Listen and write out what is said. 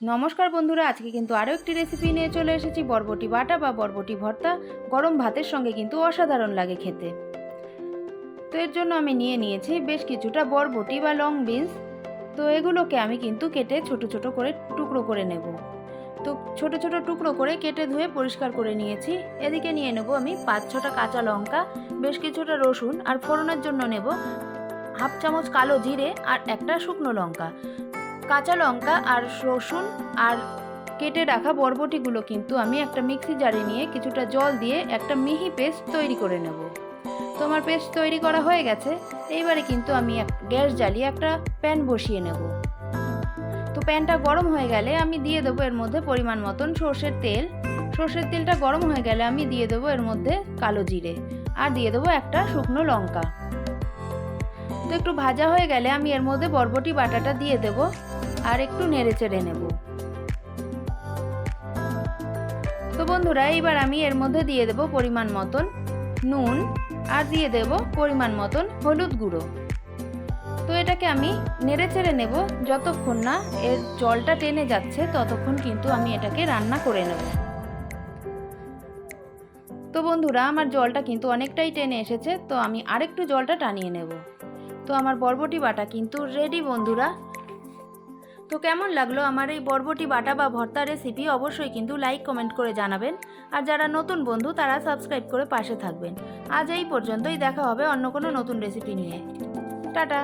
নমস্কার বন্ধুরা, আজকে কিন্তু আরও একটি রেসিপি নিয়ে চলে এসেছি। বরবটি বাটা বা বরবটি ভর্তা গরম ভাতের সঙ্গে কিন্তু অসাধারণ লাগে খেতে। তো এর জন্য আমি নিয়ে নিয়েছি বেশ কিছুটা বরবটি বা লং বিনস। তো এগুলোকে আমি কিন্তু কেটে ছোট ছোট করে টুকরো করে নেব। তো ছোট ছোট টুকরো করে কেটে ধুয়ে পরিষ্কার করে নিয়েছি। এদিকে নিয়ে নেব আমি 5-6টা কাঁচা লঙ্কা, বেশ কিছুটা রসুন, আর ফোড়নের জন্য নেব হাফ চামচ কালো জিরে আর একটা শুকনো লঙ্কা। কাঁচা লঙ্কা আর রসুন আর কেটে রাখা বরবটিগুলো কিন্তু আমি একটা মিক্সি জারে নিয়ে কিছুটা জল দিয়ে একটা মিহি পেস্ট তৈরি করে নেব। তো আমার পেস্ট তৈরি করা হয়ে গেছে। এইবারে কিন্তু আমি গ্যাস জ্বালিয়ে একটা প্যান বসিয়ে নেব। তো প্যানটা গরম হয়ে গেলে আমি দিয়ে দেবো এর মধ্যে পরিমাণ মতন সর্ষের তেল। সর্ষের তেলটা গরম হয়ে গেলে আমি দিয়ে দেবো এর মধ্যে কালো জিরে আর দিয়ে দেবো একটা শুকনো লঙ্কা। তো একটু ভাজা হয়ে গেলে আমি এর মধ্যে বরবটি বাটাটা দিয়ে দেবো আর একটু নেড়ে চেড়ে নেব। তো বন্ধুরা, এইবার আমি এর মধ্যে দিয়ে দেব পরিমাণ মতন নুন আর দিয়ে দেব পরিমাণ মতন হলুদ গুঁড়ো। তো এটাকে আমি নেড়ে চেড়ে নেব যতক্ষণ না এর জলটা টেনে যাচ্ছে, ততক্ষণ কিন্তু আমি এটাকে রান্না করে নেব। তো বন্ধুরা, আমার জলটা কিন্তু অনেকটাই টেনে এসেছে, তো আমি আরেকটু জলটা টানিয়ে নেব। তো আমার বরবটি বাটা কিন্তু রেডি বন্ধুরা। তো কেমন লাগলো আমার এই বরবটি বাটা বা ভর্তা রেসিপি অবশ্যই কিন্তু লাইক কমেন্ট করে জানাবেন। আর যারা নতুন বন্ধু তারা সাবস্ক্রাইব করে পাশে থাকবেন। আজ এই পর্যন্তই, দেখা হবে অন্য কোনো নতুন রেসিপি নিয়ে। টাটা।